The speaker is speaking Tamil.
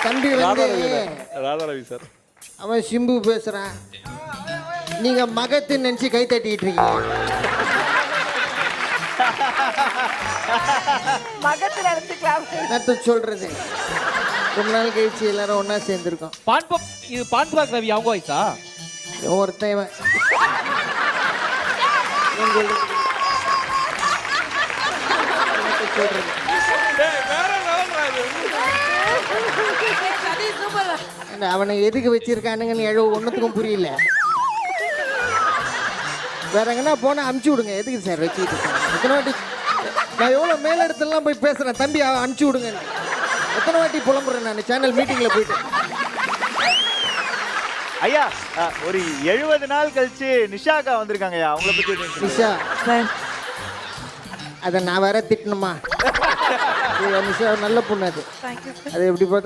தம்பி வந்து ராதாரவி சார். அவன் சிம்பு பேசுறான், நீங்க மகத்து நினைச்சு கை தட்டிட்டு இருக்கீங்க. மகத்துல எடுத்துக்கலாம். நான் சொல்றது ரொம்ப நாள் கழிச்சு எல்லாரும் ஒன்னா சேர்ந்துருக்கோம். இது பான்பாக் ரவி அவங்க வயசா? ஒருத்தன் இவன். சொல்றது அவனை எதுக்கு வச்சிருக்கானுங்கன்னு ஒன்றுத்துக்கும் புரியல. வேற எங்கன்னா போனா அமுச்சு விடுங்க. எதுக்கு சார் வச்சுக்கிட்டு எத்தனை வாட்டி நான் எவ்வளோ மேல இடத்துலலாம் போய் பேசுறேன், தம்பி அனுப்பிச்சு விடுங்க. எத்தனை வாட்டி புலம்புறேன் நான் சேனல் மீட்டிங்ல போயிட்டு. ஐயா ஒரு 70 நாள் கழிச்சு நிஷாக்கா வந்திருக்காங்க ஐயா, அவங்கள பத்தி. நிஷா அதை நான் வேற திட்டணுமா? நிஷா நல்ல பொண்ணு அது. அது எப்படி பார்த்தா